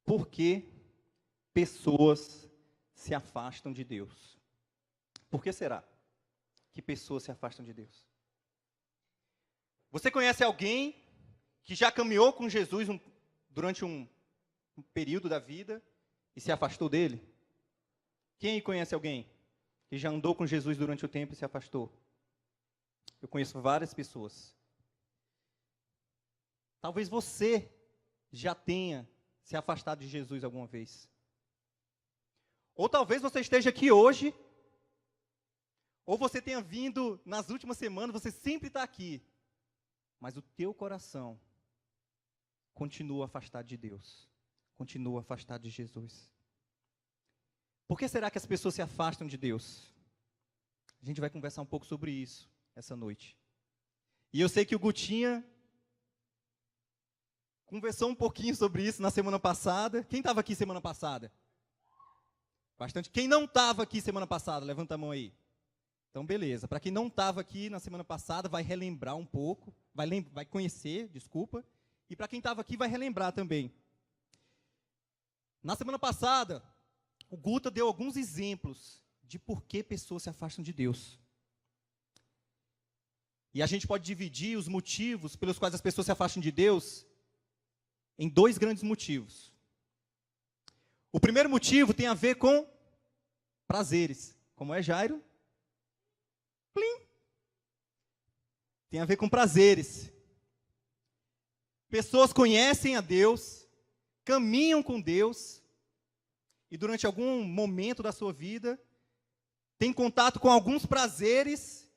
Por que pessoas se afastam de Deus? Por que será que pessoas se afastam de Deus? Você conhece alguém que já caminhou com Jesus durante um período da vida e se afastou dele? Quem conhece alguém que já andou com Jesus durante o tempo e se afastou? Eu conheço várias pessoas. Talvez você já tenha se afastado de Jesus alguma vez. Ou talvez você esteja aqui hoje, ou você tenha vindo nas últimas semanas, você sempre está aqui, mas o teu coração continua afastado de Deus, continua afastado de Jesus. Por que será que as pessoas se afastam de Deus? A gente vai conversar um pouco sobre isso essa noite. E eu sei que o Gutinha conversou um pouquinho sobre isso na semana passada. Quem estava aqui semana passada? Bastante. Quem não estava aqui semana passada? Levanta a mão aí. Então, beleza. Para quem não estava aqui na semana passada, vai relembrar um pouco. Vai conhecer, desculpa. E para quem estava aqui, vai relembrar também. Na semana passada, o Guta deu alguns exemplos de por que pessoas se afastam de Deus. E a gente pode dividir os motivos pelos quais as pessoas se afastam de Deus em dois grandes motivos. O primeiro motivo tem a ver com prazeres. Como é, Jairo? Plim. Tem a ver com prazeres. Pessoas conhecem a Deus, caminham com Deus, e durante algum momento da sua vida, têm contato com alguns prazeres,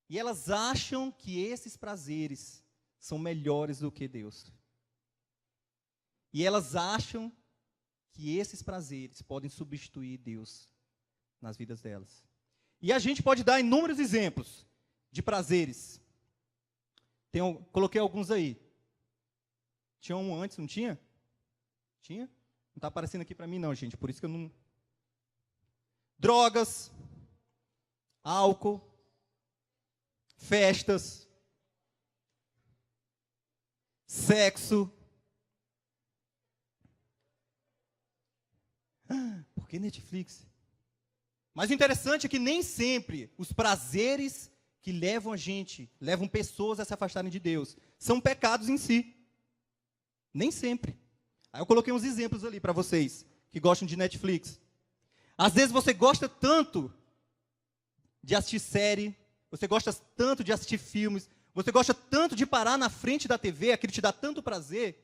e elas acham que esses prazeres são melhores do que Deus. E elas acham que esses prazeres podem substituir Deus nas vidas delas. E a gente pode dar inúmeros exemplos de prazeres. Coloquei alguns aí. Tinha um antes, não tinha? Tinha? Não está aparecendo aqui para mim não, gente, por isso que eu não... Drogas, álcool, festas, sexo. Por que Netflix? Mas o interessante é que nem sempre os prazeres que levam pessoas a se afastarem de Deus, são pecados em si. Nem sempre. Aí eu coloquei uns exemplos ali para vocês, que gostam de Netflix. Às vezes você gosta tanto de assistir série, você gosta tanto de assistir filmes, você gosta tanto de parar na frente da TV, aquilo te dá tanto prazer,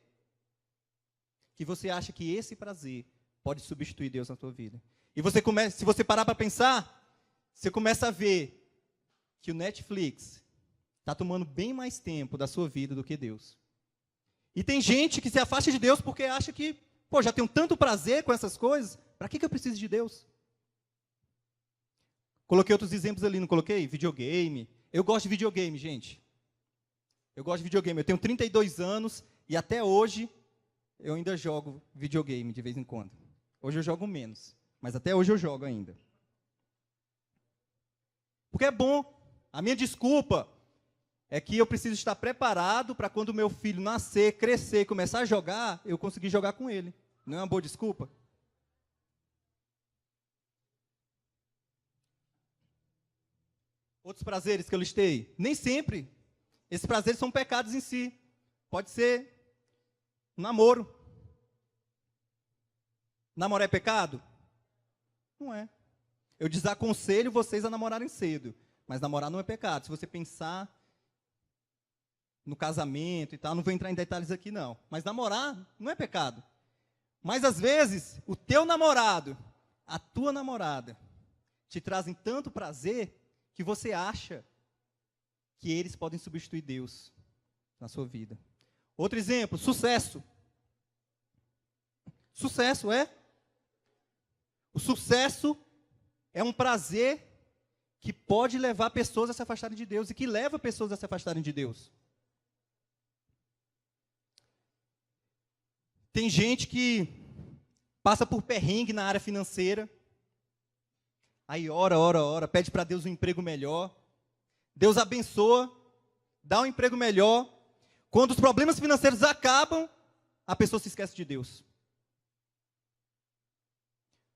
que você acha que esse prazer pode substituir Deus na sua vida. E se você parar para pensar, você começa a ver que o Netflix está tomando bem mais tempo da sua vida do que Deus. E tem gente que se afasta de Deus porque acha que, já tenho tanto prazer com essas coisas, para que eu preciso de Deus? Coloquei outros exemplos ali, não coloquei? Videogame. Eu gosto de videogame, gente. Eu gosto de videogame. Eu tenho 32 anos e até hoje eu ainda jogo videogame de vez em quando. Hoje eu jogo menos, mas até hoje eu jogo ainda. Porque é bom. A minha desculpa é que eu preciso estar preparado para quando meu filho nascer, crescer e começar a jogar, eu conseguir jogar com ele. Não é uma boa desculpa? Outros prazeres que eu listei. Nem sempre esses prazeres são pecados em si. Pode ser um namoro. Namorar é pecado? Não é. Eu desaconselho vocês a namorarem cedo. Mas namorar não é pecado. Se você pensar no casamento e tal, não vou entrar em detalhes aqui não. Mas namorar não é pecado. Mas às vezes, o teu namorado, a tua namorada, te trazem tanto prazer que você acha que eles podem substituir Deus na sua vida. Outro exemplo, sucesso. Sucesso é? O sucesso é um prazer que pode levar pessoas a se afastarem de Deus e que leva pessoas a se afastarem de Deus. Tem gente que passa por perrengue na área financeira, aí ora, pede para Deus um emprego melhor, Deus abençoa, dá um emprego melhor, quando os problemas financeiros acabam, a pessoa se esquece de Deus.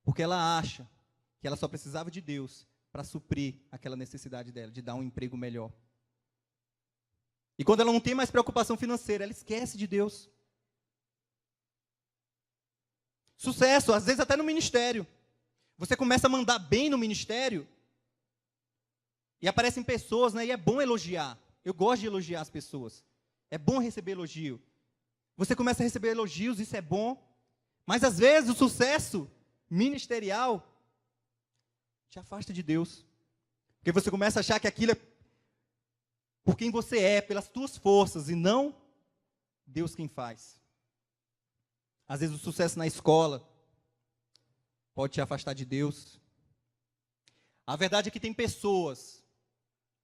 Porque ela acha que ela só precisava de Deus para suprir aquela necessidade dela, de dar um emprego melhor. E quando ela não tem mais preocupação financeira, ela esquece de Deus. Sucesso, às vezes até no ministério. Você começa a mandar bem no ministério, e aparecem pessoas, né? E é bom elogiar. Eu gosto de elogiar as pessoas. É bom receber elogio. Você começa a receber elogios, isso é bom. Mas às vezes o sucesso ministerial te afasta de Deus. Porque você começa a achar que aquilo é por quem você é, pelas tuas forças, e não Deus quem faz. Às vezes o sucesso na escola pode te afastar de Deus. A verdade é que tem pessoas,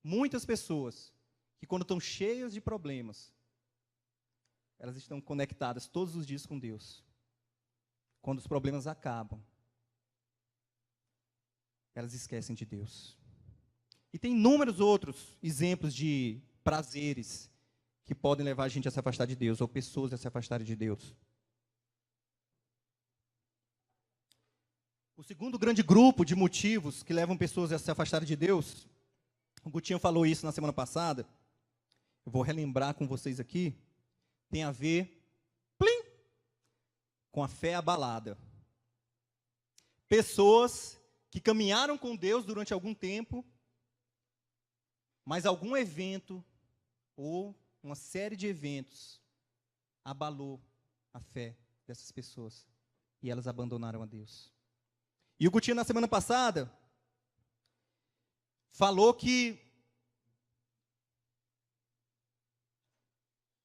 muitas pessoas, que quando estão cheias de problemas, elas estão conectadas todos os dias com Deus. Quando os problemas acabam, elas esquecem de Deus. E tem inúmeros outros exemplos de prazeres que podem levar a gente a se afastar de Deus, ou pessoas a se afastarem de Deus. O segundo grande grupo de motivos que levam pessoas a se afastarem de Deus, o Gutinho falou isso na semana passada, eu vou relembrar com vocês aqui, tem a ver, plim, com a fé abalada. Pessoas que caminharam com Deus durante algum tempo, mas algum evento ou uma série de eventos abalou a fé dessas pessoas e elas abandonaram a Deus. E o Gutinho, na semana passada, falou que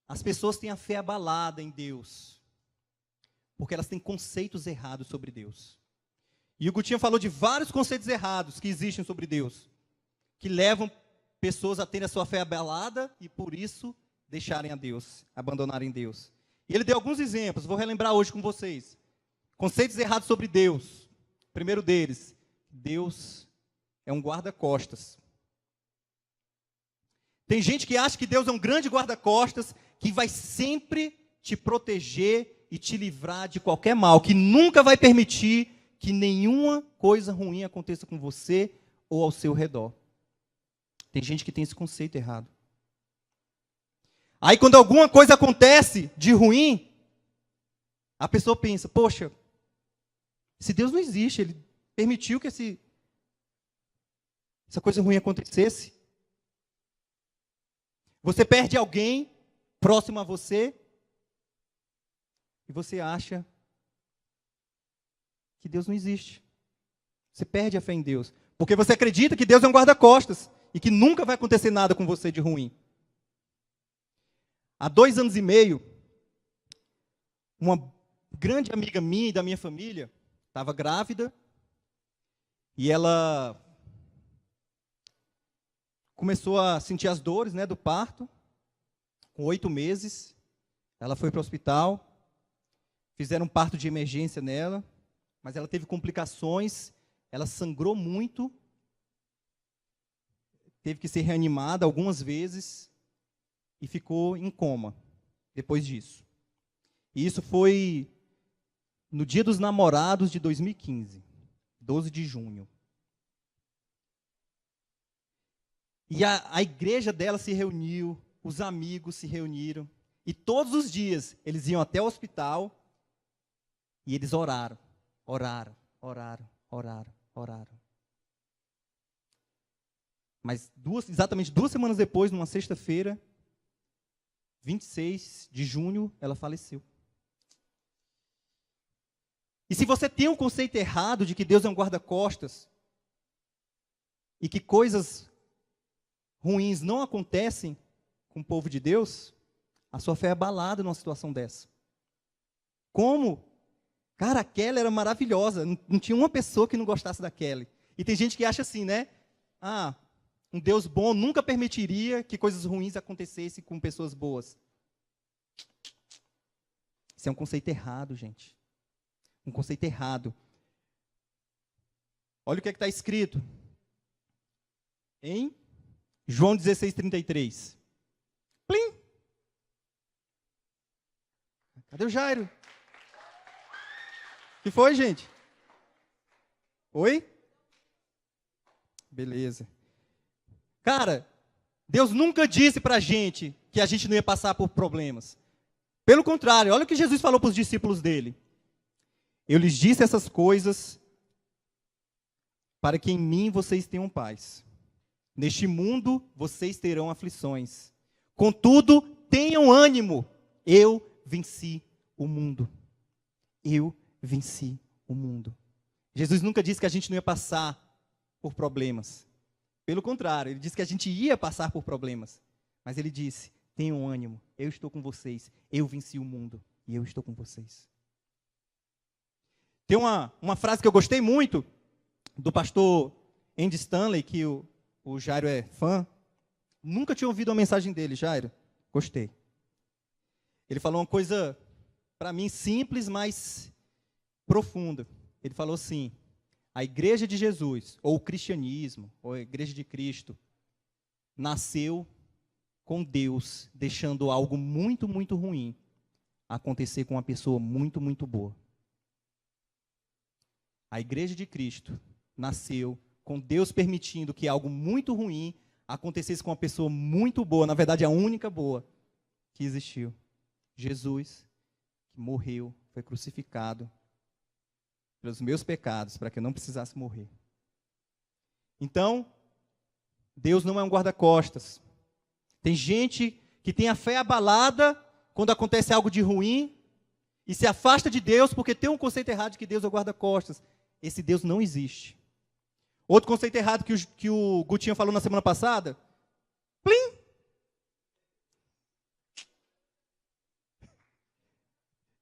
as pessoas têm a fé abalada em Deus, porque elas têm conceitos errados sobre Deus. E o Gutinho falou de vários conceitos errados que existem sobre Deus, que levam pessoas a terem a sua fé abalada e, por isso, deixarem a Deus, abandonarem Deus. E ele deu alguns exemplos, vou relembrar hoje com vocês. Conceitos errados sobre Deus. Primeiro deles, Deus é um guarda-costas. Tem gente que acha que Deus é um grande guarda-costas, que vai sempre te proteger e te livrar de qualquer mal, que nunca vai permitir que nenhuma coisa ruim aconteça com você ou ao seu redor. Tem gente que tem esse conceito errado. Aí quando alguma coisa acontece de ruim, a pessoa pensa, poxa, se Deus não existe, Ele permitiu que essa coisa ruim acontecesse. Você perde alguém próximo a você e você acha que Deus não existe. Você perde a fé em Deus, porque você acredita que Deus é um guarda-costas e que nunca vai acontecer nada com você de ruim. Há 2 anos e meio, uma grande amiga minha e da minha família estava grávida e ela começou a sentir as dores, né, do parto. Com 8 meses, ela foi para o hospital, fizeram um parto de emergência nela, mas ela teve complicações, ela sangrou muito, teve que ser reanimada algumas vezes e ficou em coma depois disso. E isso foi no Dia dos Namorados de 2015, 12 de junho. E a igreja dela se reuniu, os amigos se reuniram, e todos os dias eles iam até o hospital e eles oraram. Mas exatamente 2 semanas depois, numa sexta-feira, 26 de junho, ela faleceu. E se você tem um conceito errado de que Deus é um guarda-costas, e que coisas ruins não acontecem com o povo de Deus, a sua fé é abalada numa situação dessa. Como? Cara, a Kelly era maravilhosa, não tinha uma pessoa que não gostasse da Kelly. E tem gente que acha assim, né? Um Deus bom nunca permitiria que coisas ruins acontecessem com pessoas boas. Isso é um conceito errado, gente. Um conceito errado. Olha o que está escrito em João 16:33. Plim! Cadê o Jairo? O que foi, gente? Oi? Beleza. Cara, Deus nunca disse pra gente que a gente não ia passar por problemas. Pelo contrário, olha o que Jesus falou para os discípulos dele. Eu lhes disse essas coisas para que em mim vocês tenham paz. Neste mundo vocês terão aflições. Contudo, tenham ânimo. Eu venci o mundo. Eu venci o mundo. Jesus nunca disse que a gente não ia passar por problemas. Pelo contrário, ele disse que a gente ia passar por problemas. Mas ele disse, tenham ânimo, eu estou com vocês. Eu venci o mundo e eu estou com vocês. Tem uma frase que eu gostei muito, do pastor Andy Stanley, que o Jairo é fã. Nunca tinha ouvido uma mensagem dele, Jairo. Gostei. Ele falou uma coisa, para mim, simples, mas profunda. Ele falou assim, a igreja de Jesus, ou o cristianismo, ou a igreja de Cristo, nasceu com Deus, deixando algo muito, muito ruim acontecer com uma pessoa muito, muito boa. A igreja de Cristo nasceu com Deus permitindo que algo muito ruim acontecesse com uma pessoa muito boa, na verdade a única boa que existiu. Jesus, que morreu, foi crucificado pelos meus pecados, para que eu não precisasse morrer. Então, Deus não é um guarda-costas. Tem gente que tem a fé abalada quando acontece algo de ruim e se afasta de Deus porque tem um conceito errado de que Deus é o guarda-costas. Esse Deus não existe. Outro conceito errado que o Gutinho falou na semana passada. Plim!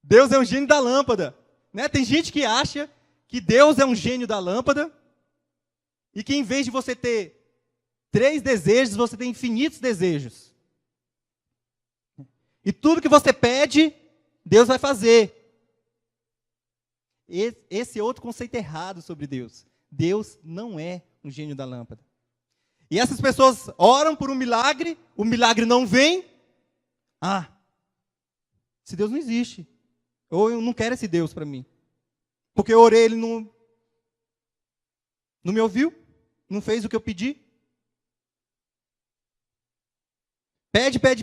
Deus é um gênio da lâmpada. Né? Tem gente que acha que Deus é um gênio da lâmpada e que em vez de você ter 3 desejos, você tem infinitos desejos. E tudo que você pede, Deus vai fazer. Esse é outro conceito errado sobre Deus. Deus não é um gênio da lâmpada. E essas pessoas oram por um milagre, o milagre não vem. Ah, esse Deus não existe. Ou eu não quero esse Deus para mim. Porque eu orei, ele não me ouviu, não fez o que eu pedi.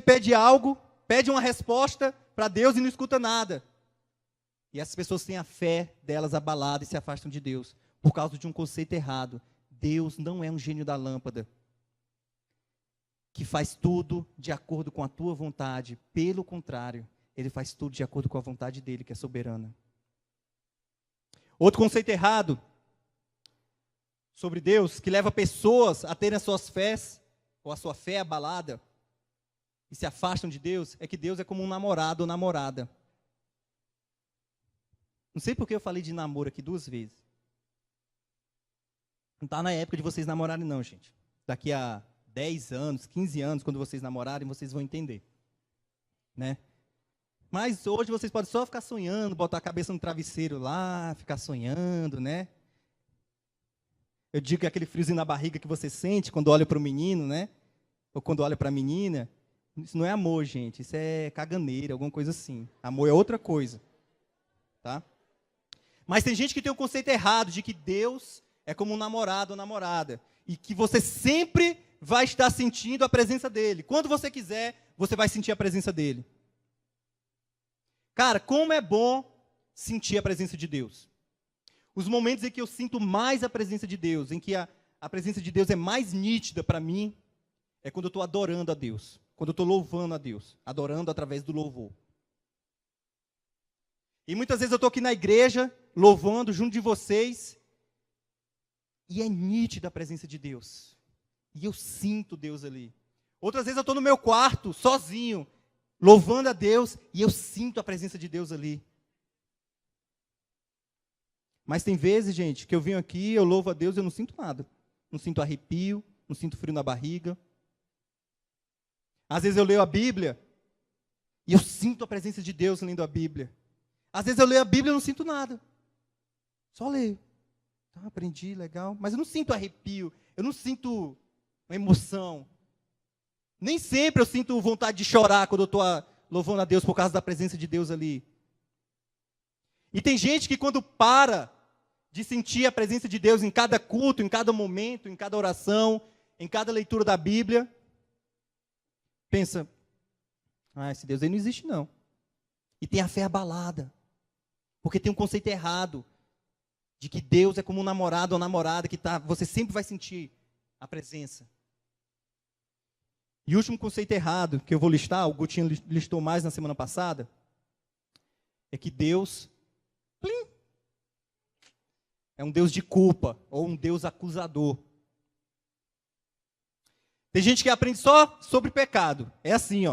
Pede algo, pede uma resposta para Deus e não escuta nada. E essas pessoas têm a fé delas abalada e se afastam de Deus por causa de um conceito errado. Deus não é um gênio da lâmpada que faz tudo de acordo com a tua vontade. Pelo contrário, ele faz tudo de acordo com a vontade dele, que é soberana. Outro conceito errado sobre Deus, que leva pessoas a terem as suas fés, ou a sua fé abalada, e se afastam de Deus, é que Deus é como um namorado ou namorada. Não sei por que eu falei de namoro aqui 2 vezes. Não está na época de vocês namorarem não, gente. Daqui a 10 anos, 15 anos, quando vocês namorarem, vocês vão entender. Né? Mas hoje vocês podem só ficar sonhando, botar a cabeça no travesseiro lá, ficar sonhando, né? Eu digo que é aquele friozinho na barriga que você sente quando olha para o menino, né? Ou quando olha para a menina. Isso não é amor, gente. Isso é caganeira, alguma coisa assim. Amor é outra coisa. Tá? Mas tem gente que tem o conceito errado de que Deus é como um namorado ou namorada. E que você sempre vai estar sentindo a presença dele. Quando você quiser, você vai sentir a presença dele. Cara, como é bom sentir a presença de Deus. Os momentos em que eu sinto mais a presença de Deus, em que a presença de Deus é mais nítida para mim, é quando eu estou adorando a Deus. Quando eu estou louvando a Deus. Adorando através do louvor. E muitas vezes eu estou aqui na igreja, louvando junto de vocês, e é nítida a presença de Deus. E eu sinto Deus ali. Outras vezes eu estou no meu quarto, sozinho, louvando a Deus, e eu sinto a presença de Deus ali. Mas tem vezes, gente, que eu venho aqui, eu louvo a Deus e eu não sinto nada. Não sinto arrepio, não sinto frio na barriga. Às vezes eu leio a Bíblia, e eu sinto a presença de Deus lendo a Bíblia. Às vezes eu leio a Bíblia e não sinto nada. Só leio. Tá, aprendi, legal. Mas eu não sinto arrepio, eu não sinto uma emoção. Nem sempre eu sinto vontade de chorar quando eu estou louvando a Deus por causa da presença de Deus ali. E tem gente que quando para de sentir a presença de Deus em cada culto, em cada momento, em cada oração, em cada leitura da Bíblia, pensa, esse Deus aí não existe não. E tem a fé abalada, porque tem um conceito errado, de que Deus é como um namorado ou namorada, que você sempre vai sentir a presença. E o último conceito errado que eu vou listar, o Gutinho listou mais na semana passada, é que Deus é um Deus de culpa, ou um Deus acusador. Tem gente que aprende só sobre pecado. É assim,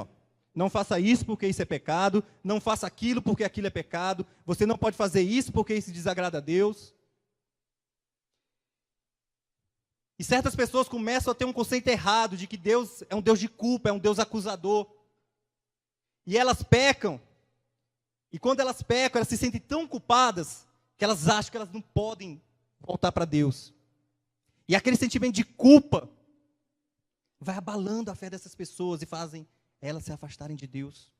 não faça isso porque isso é pecado, não faça aquilo porque aquilo é pecado, você não pode fazer isso porque isso desagrada a Deus. E certas pessoas começam a ter um conceito errado de que Deus é um Deus de culpa, é um Deus acusador. E elas pecam. E quando elas pecam, elas se sentem tão culpadas que elas acham que elas não podem voltar para Deus. E aquele sentimento de culpa vai abalando a fé dessas pessoas e fazem elas se afastarem de Deus.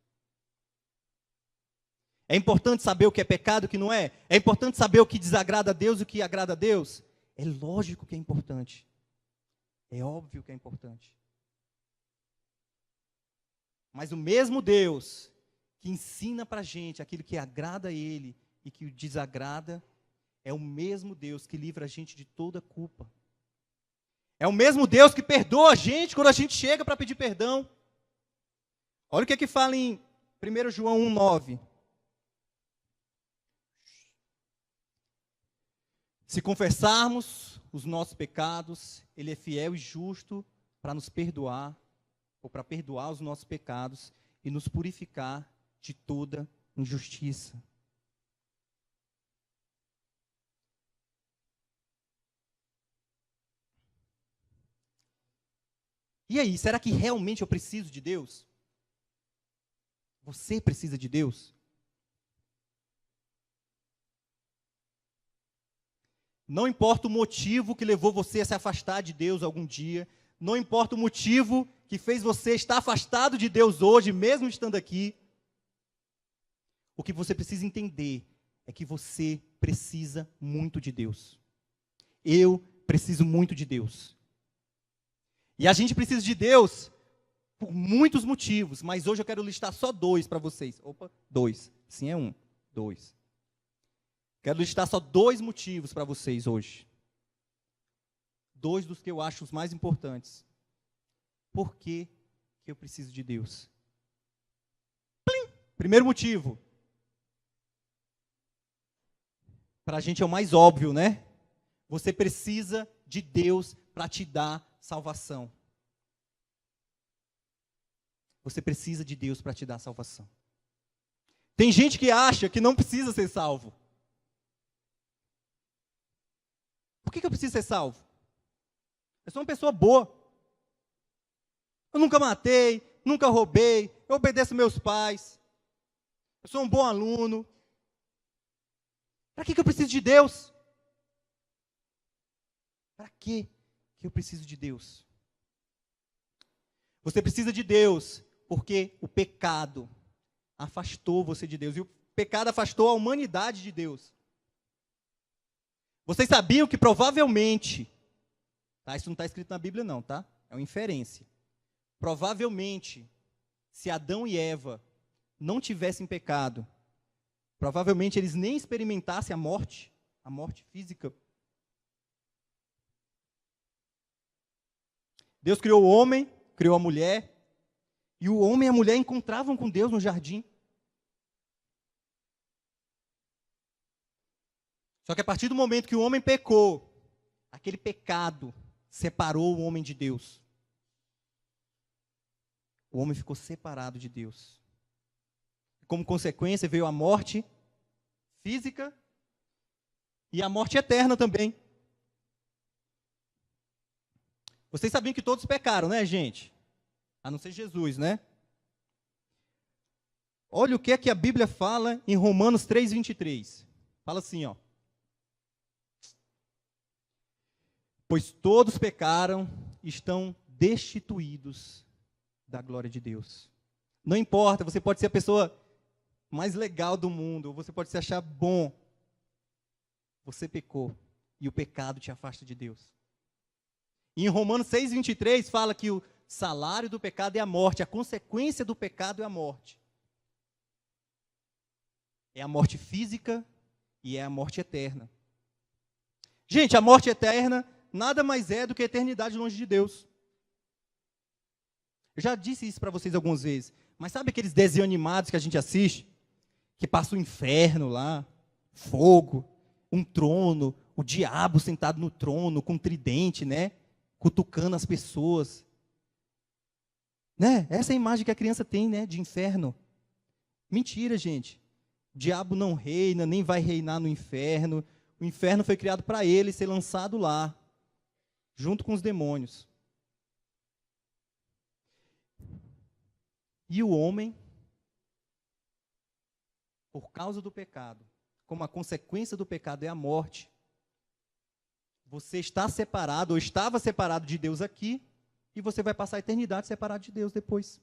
É importante saber o que é pecado e o que não é. É importante saber o que desagrada a Deus e o que agrada a Deus. É lógico que é importante. É óbvio que é importante. Mas o mesmo Deus que ensina para a gente aquilo que agrada a Ele e que o desagrada, é o mesmo Deus que livra a gente de toda culpa. É o mesmo Deus que perdoa a gente quando a gente chega para pedir perdão. Olha o que fala em 1 João 1,9. Se confessarmos os nossos pecados, Ele é fiel e justo para nos perdoar, ou para perdoar os nossos pecados e nos purificar de toda injustiça. E aí, será que realmente eu preciso de Deus? Você precisa de Deus? Não importa o motivo que levou você a se afastar de Deus algum dia, não importa o motivo que fez você estar afastado de Deus hoje, mesmo estando aqui, o que você precisa entender é que você precisa muito de Deus. Eu preciso muito de Deus. E a gente precisa de Deus por muitos motivos, mas hoje eu quero listar só 2 para vocês. 2. Sim, é 1. 2. Quero listar só 2 motivos para vocês hoje. 2 dos que eu acho os mais importantes. Por que eu preciso de Deus? Primeiro motivo. Para a gente é o mais óbvio, né? Você precisa de Deus para te dar salvação. Você precisa de Deus para te dar salvação. Tem gente que acha que não precisa ser salvo. Por que eu preciso ser salvo? Eu sou uma pessoa boa. Eu nunca matei, nunca roubei, eu obedeço meus pais. Eu sou um bom aluno. Para que eu preciso de Deus? Para que eu preciso de Deus? Você precisa de Deus porque o pecado afastou você de Deus. E o pecado afastou a humanidade de Deus. Vocês sabiam que provavelmente, isso não está escrito na Bíblia não, tá? É uma inferência. Provavelmente, se Adão e Eva não tivessem pecado, provavelmente eles nem experimentassem a morte física. Deus criou o homem, criou a mulher, e o homem e a mulher encontravam com Deus no jardim. Só que a partir do momento que o homem pecou, aquele pecado separou o homem de Deus. O homem ficou separado de Deus. Como consequência veio a morte física e a morte eterna também. Vocês sabiam que todos pecaram, né, gente? A não ser Jesus, né? Olha o que é que a Bíblia fala em Romanos 3:23. Fala assim, Pois todos pecaram e estão destituídos da glória de Deus. Não importa, você pode ser a pessoa mais legal do mundo, ou você pode se achar bom. Você pecou e o pecado te afasta de Deus. E em Romanos 6:23 fala que o salário do pecado é a morte, a consequência do pecado é a morte. É a morte física e é a morte eterna. Gente, a morte eterna nada mais é do que a eternidade longe de Deus. Eu já disse isso para vocês algumas vezes, mas sabe aqueles desenhos animados que a gente assiste? Que passa o inferno lá, fogo, um trono, o diabo sentado no trono com um tridente, né? Cutucando as pessoas. Né? Essa é a imagem que a criança tem, né? De inferno. Mentira, gente. O diabo não reina, nem vai reinar no inferno. O inferno foi criado para ele ser lançado lá, junto com os demônios. E o homem, por causa do pecado, como a consequência do pecado é a morte, você está separado, ou estava separado de Deus aqui, e você vai passar a eternidade separado de Deus depois.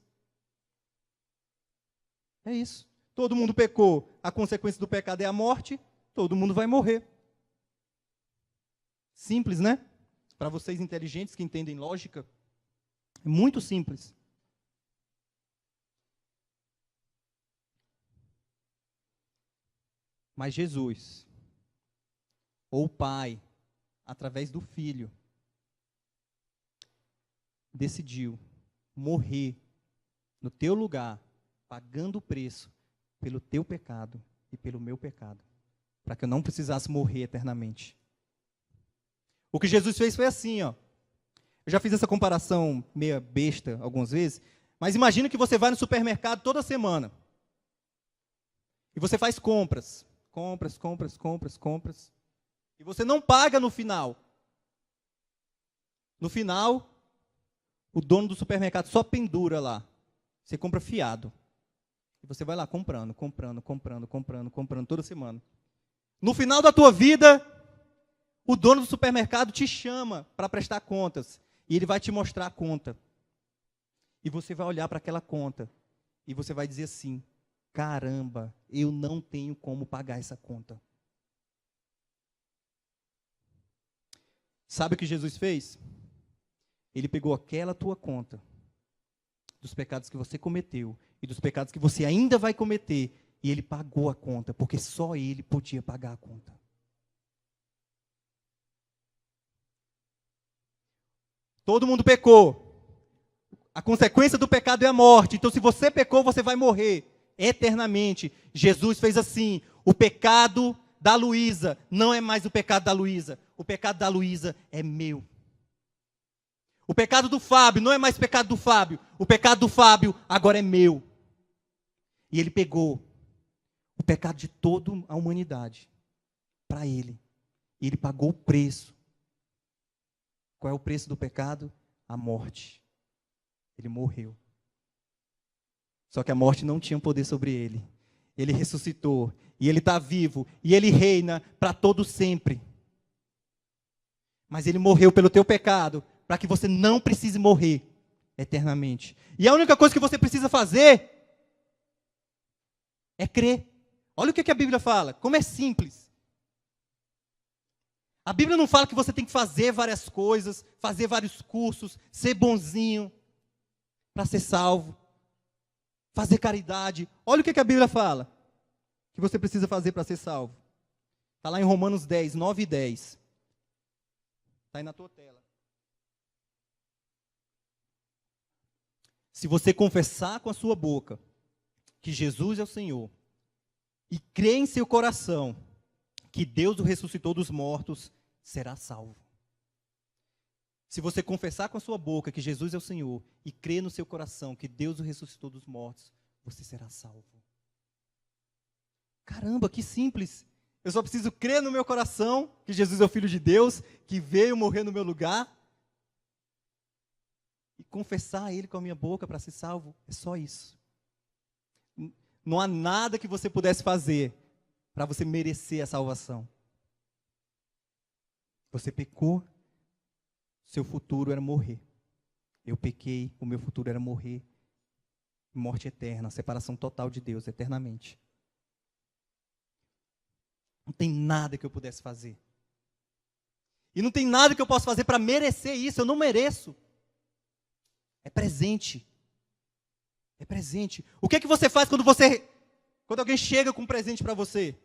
É isso. Todo mundo pecou, a consequência do pecado é a morte, todo mundo vai morrer. Simples, né? Para vocês inteligentes que entendem lógica, é muito simples. Mas Jesus, ou o Pai, através do Filho, decidiu morrer no teu lugar, pagando o preço pelo teu pecado e pelo meu pecado, para que eu não precisasse morrer eternamente. O que Jesus fez foi assim, ó. Eu já fiz essa comparação meio besta algumas vezes, mas imagina que você vai no supermercado toda semana e você faz compras, e você não paga no final. No final, o dono do supermercado só pendura lá. Você compra fiado. E você vai lá comprando toda semana. No final da tua vida, o dono do supermercado te chama para prestar contas. E ele vai te mostrar a conta. E você vai olhar para aquela conta. E você vai dizer assim: caramba, eu não tenho como pagar essa conta. Sabe o que Jesus fez? Ele pegou aquela tua conta, dos pecados que você cometeu e dos pecados que você ainda vai cometer, e ele pagou a conta, porque só ele podia pagar a conta. Todo mundo pecou. A consequência do pecado é a morte. Então, se você pecou, você vai morrer eternamente. Jesus fez assim: o pecado da Luísa não é mais o pecado da Luísa. O pecado da Luísa é meu. O pecado do Fábio não é mais pecado do Fábio. O pecado do Fábio agora é meu. E ele pegou o pecado de toda a humanidade para ele. E ele pagou o preço. Qual é o preço do pecado? A morte. Ele morreu. Só que a morte não tinha poder sobre ele. Ele ressuscitou. E ele está vivo. E ele reina para todo sempre. Mas ele morreu pelo teu pecado, para que você não precise morrer eternamente. E a única coisa que você precisa fazer é crer. Olha o que a Bíblia fala, como é simples. A Bíblia não fala que você tem que fazer várias coisas, fazer vários cursos, ser bonzinho para ser salvo, fazer caridade. Olha o que a Bíblia fala que você precisa fazer para ser salvo. Está lá em Romanos 10, 9 e 10. Está aí na tua tela. Se você confessar com a sua boca que Jesus é o Senhor e crer em seu coração que Deus o ressuscitou dos mortos, será salvo. Se você confessar com a sua boca que Jesus é o Senhor e crer no seu coração que Deus o ressuscitou dos mortos, você será salvo. Caramba, que simples. Eu só preciso crer no meu coração que Jesus é o Filho de Deus, que veio morrer no meu lugar, e confessar a Ele com a minha boca para ser salvo. É só isso. Não há nada que você pudesse fazer para você merecer a salvação. Você pecou, seu futuro era morrer. Eu pequei, o meu futuro era morrer. Morte eterna, separação total de Deus, eternamente. Não tem nada que eu pudesse fazer. E não tem nada que eu possa fazer para merecer isso. Eu não mereço. É presente. É presente. O que é que você faz quando alguém chega com um presente para você?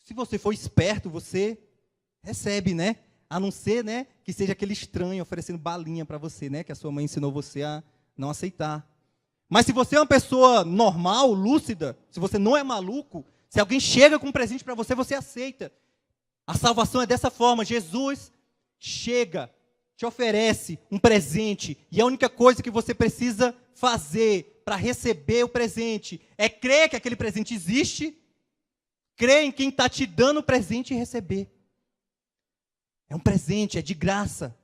Se você for esperto, você recebe, né? A não ser, né, que seja aquele estranho oferecendo balinha para você, né? Que a sua mãe ensinou você a não aceitar. Mas se você é uma pessoa normal, lúcida, se você não é maluco, se alguém chega com um presente para você, você aceita. A salvação é dessa forma. Jesus chega, te oferece um presente, e a única coisa que você precisa fazer para receber o presente é crer que aquele presente existe, crer em quem está te dando o presente e receber. É um presente, é de graça.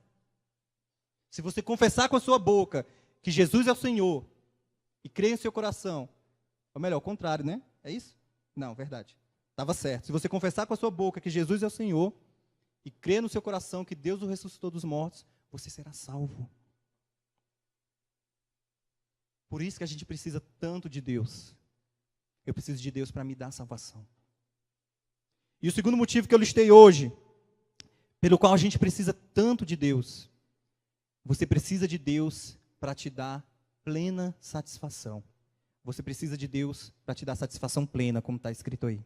Se você confessar com a sua boca que Jesus é o Senhor e crer em seu coração, ou melhor, o contrário, né? É isso? Não, verdade. Estava certo. Se você confessar com a sua boca que Jesus é o Senhor e crer no seu coração que Deus o ressuscitou dos mortos, você será salvo. Por isso que a gente precisa tanto de Deus. Eu preciso de Deus para me dar salvação. E o segundo motivo que eu listei hoje, pelo qual a gente precisa tanto de Deus, você precisa de Deus para te dar plena satisfação. Você precisa de Deus para te dar satisfação plena, como está escrito aí.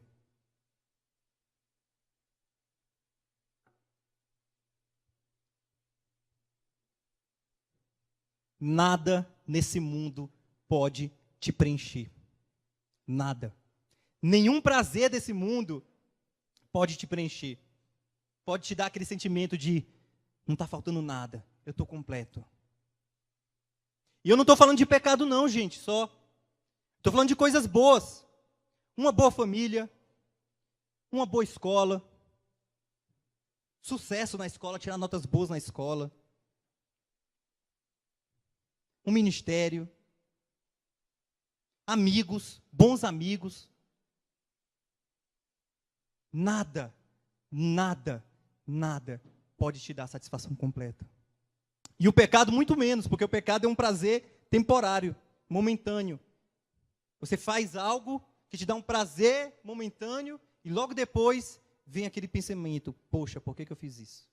Nada nesse mundo pode te preencher. Nada. Nenhum prazer desse mundo pode te preencher. Pode te dar aquele sentimento de não está faltando nada, eu estou completo. E eu não estou falando de pecado não, gente, só. Estou falando de coisas boas. Uma boa família, uma boa escola, sucesso na escola, tirar notas boas na escola, um ministério, amigos, bons amigos. Nada pode te dar satisfação completa. E o pecado muito menos, porque o pecado é um prazer temporário, momentâneo. Você faz algo que te dá um prazer momentâneo e logo depois vem aquele pensamento, poxa, por que eu fiz isso?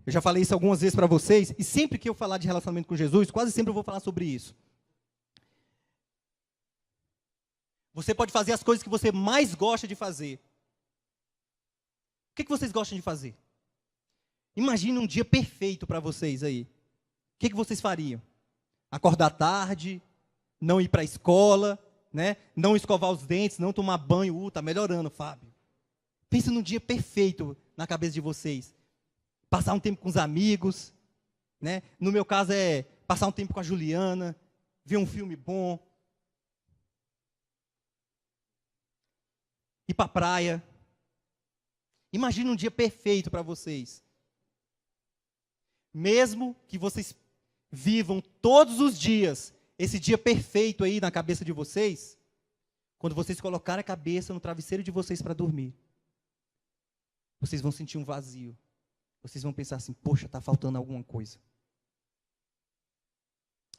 Eu já falei isso algumas vezes para vocês, e sempre que eu falar de relacionamento com Jesus, quase sempre eu vou falar sobre isso. Você pode fazer as coisas que você mais gosta de fazer. O que vocês gostam de fazer? Imagine um dia perfeito para vocês aí. O que vocês fariam? Acordar tarde, não ir para a escola, né? Não escovar os dentes, não tomar banho. Tá melhorando, Fábio. Pensa num dia perfeito na cabeça de vocês. Passar um tempo com os amigos, né? No meu caso é passar um tempo com a Juliana, ver um filme bom, ir para a praia. Imagina um dia perfeito para vocês. Mesmo que vocês vivam todos os dias esse dia perfeito aí na cabeça de vocês, quando vocês colocarem a cabeça no travesseiro de vocês para dormir, vocês vão sentir um vazio. Vocês vão pensar assim, poxa, está faltando alguma coisa.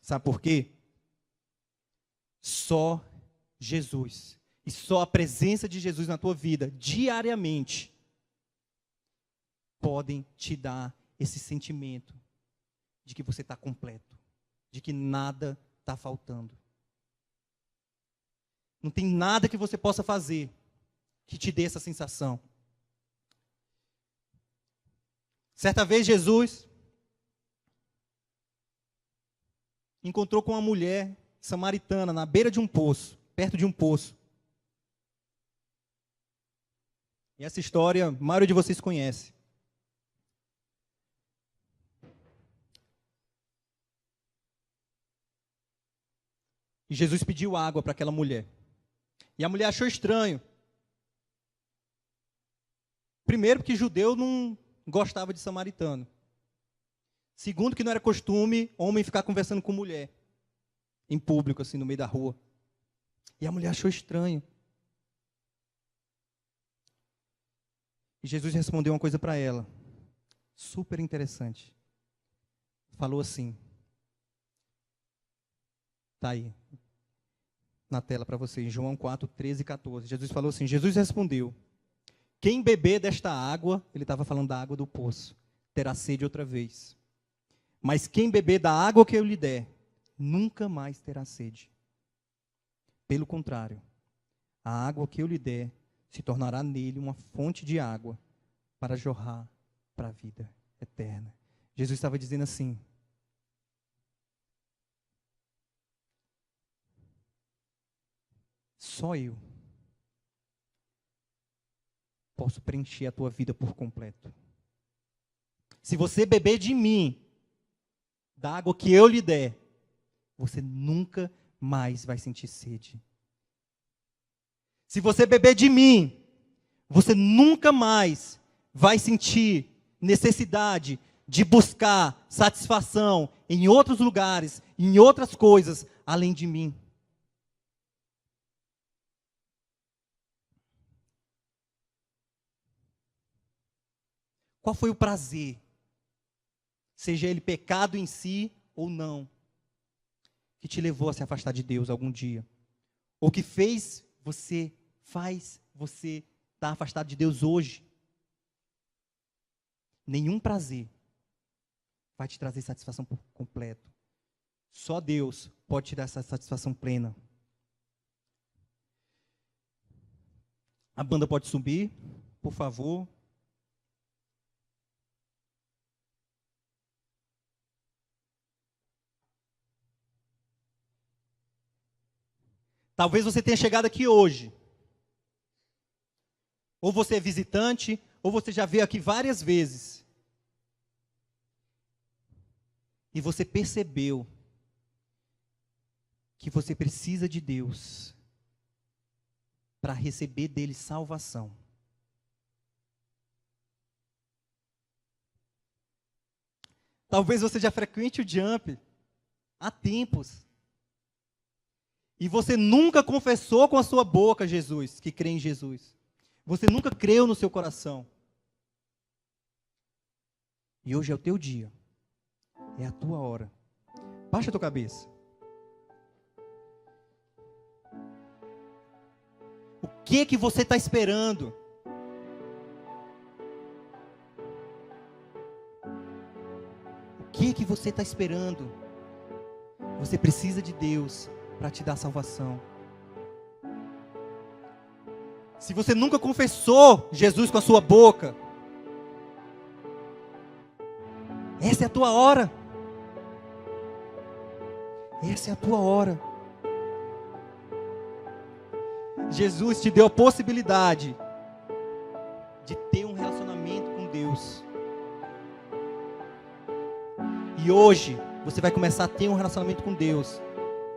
Sabe por quê? Só Jesus e só a presença de Jesus na tua vida, diariamente, podem te dar esse sentimento de que você está completo, de que nada está faltando. Não tem nada que você possa fazer que te dê essa sensação. Certa vez Jesus encontrou com uma mulher samaritana na beira de um poço, perto de um poço. E essa história, a maioria de vocês conhece. E Jesus pediu água para aquela mulher. E a mulher achou estranho. Primeiro, porque judeu não gostava de samaritano. Segundo, que não era costume homem ficar conversando com mulher em público, assim, no meio da rua. E a mulher achou estranho. E Jesus respondeu uma coisa para ela, super interessante. Falou assim, tá aí, na tela para vocês, João 4, 13 e 14. Jesus falou assim, Jesus respondeu, quem beber desta água, ele estava falando da água do poço, terá sede outra vez. Mas quem beber da água que eu lhe der, nunca mais terá sede. Pelo contrário, a água que eu lhe der se tornará nele uma fonte de água para jorrar para a vida eterna. Jesus estava dizendo assim, só eu posso preencher a tua vida por completo. Se você beber de mim, da água que eu lhe der, você nunca mais vai sentir sede. Se você beber de mim, você nunca mais vai sentir necessidade de buscar satisfação em outros lugares, em outras coisas, além de mim. Qual foi o prazer? Seja ele pecado em si ou não, que te levou a se afastar de Deus algum dia. Ou que faz você estar afastado de Deus hoje. Nenhum prazer vai te trazer satisfação por completo. Só Deus pode te dar essa satisfação plena. A banda pode subir, por favor. Talvez você tenha chegado aqui hoje. Ou você é visitante, ou você já veio aqui várias vezes. E você percebeu que você precisa de Deus para receber dele salvação. Talvez você já frequente o Jump há tempos. E você nunca confessou com a sua boca Jesus, que crê em Jesus. Você nunca creu no seu coração. E hoje é o teu dia. É a tua hora. Baixa a tua cabeça. O que você está esperando? O que você está esperando? Você precisa de Deus para te dar salvação. Se você nunca confessou Jesus com a sua boca, essa é a tua hora. Essa é a tua hora. Jesus te deu a possibilidade de ter um relacionamento com Deus. E hoje você vai começar a ter um relacionamento com Deus.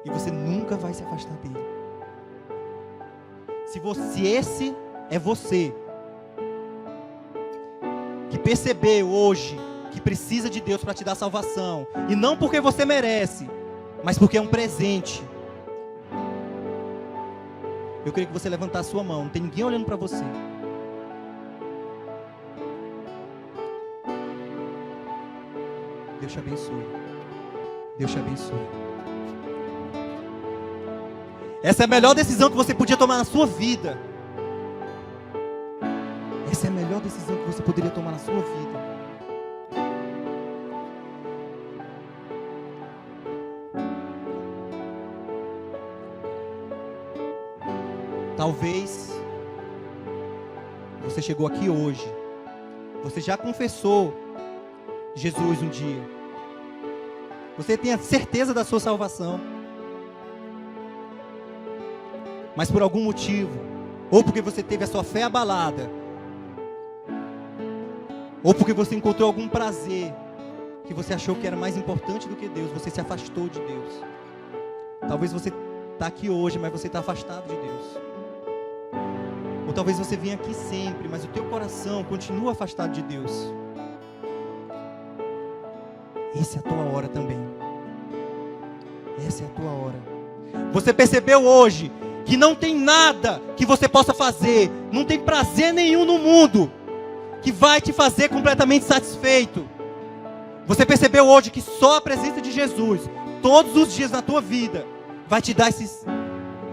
E você nunca vai se afastar dele. Se esse é você, que percebeu hoje que precisa de Deus para te dar salvação, e não porque você merece, mas porque é um presente, eu queria que você levantasse a sua mão. Não tem ninguém olhando para você. Deus te abençoe. Deus te abençoe. Essa é a melhor decisão que você podia tomar na sua vida. Essa é a melhor decisão que você poderia tomar na sua vida. Talvez você chegou aqui hoje. Você já confessou Jesus um dia. Você tem a certeza da sua salvação. Mas por algum motivo, ou porque você teve a sua fé abalada, ou porque você encontrou algum prazer que você achou que era mais importante do que Deus, você se afastou de Deus. Talvez você está aqui hoje, mas você está afastado de Deus. Ou talvez você venha aqui sempre, mas o teu coração continua afastado de Deus. Essa é a tua hora também. Essa é a tua hora. Você percebeu hoje que não tem nada que você possa fazer, não tem prazer nenhum no mundo que vai te fazer completamente satisfeito. Você percebeu hoje que só a presença de Jesus, todos os dias na tua vida, vai te dar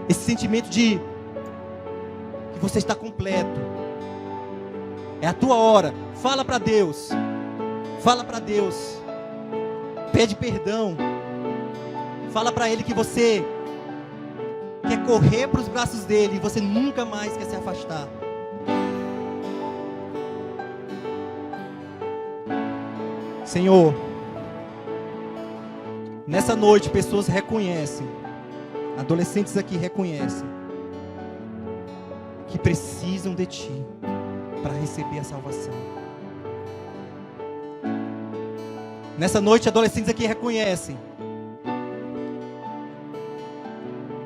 esse sentimento de que você está completo. É a tua hora. Fala para Deus. Fala para Deus. Pede perdão. Fala para Ele que você quer correr para os braços dele e você nunca mais quer se afastar. Senhor, nessa noite pessoas reconhecem, adolescentes aqui reconhecem, que precisam de Ti para receber a salvação. Nessa noite adolescentes aqui reconhecem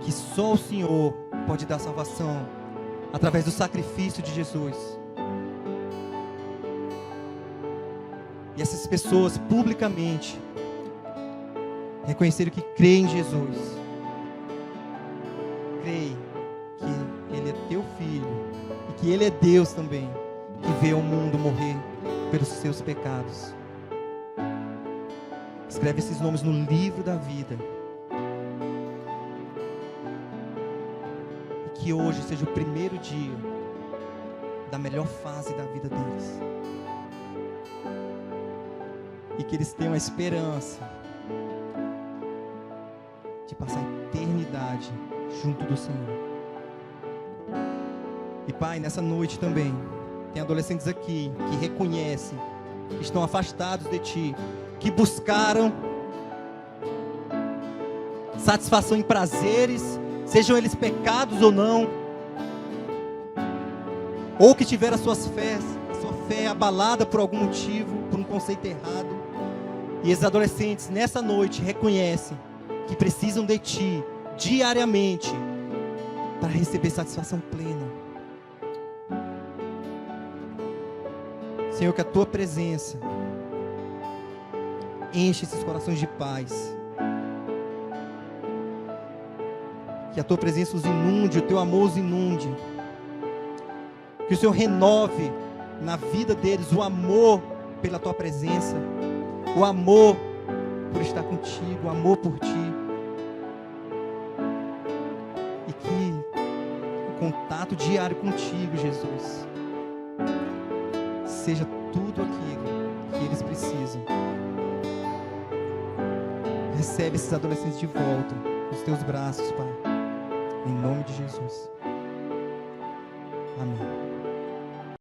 que só o Senhor pode dar salvação através do sacrifício de Jesus. E essas pessoas publicamente reconheceram que creem em Jesus, creem que Ele é teu Filho e que Ele é Deus também, que veio ao mundo morrer pelos seus pecados. Escreve esses nomes no livro da vida. E que hoje seja o primeiro dia da melhor fase da vida deles. E que eles tenham a esperança de passar a eternidade junto do Senhor. E Pai, nessa noite também, tem adolescentes aqui que reconhecem que estão afastados de Ti, que buscaram satisfação em prazeres, sejam eles pecados ou não, ou que tiveram a sua fé abalada por algum motivo, por um conceito errado. E esses adolescentes nessa noite reconhecem que precisam de Ti diariamente para receber satisfação plena. Senhor, que a Tua presença enche esses corações de paz. Que a Tua presença os inunde, o Teu amor os inunde. Que o Senhor renove na vida deles o amor pela Tua presença, o amor por estar contigo, o amor por Ti. E que o contato diário contigo, Jesus, seja tudo aquilo que eles precisam. Recebe esses adolescentes de volta nos Teus braços, Pai, em nome de Jesus.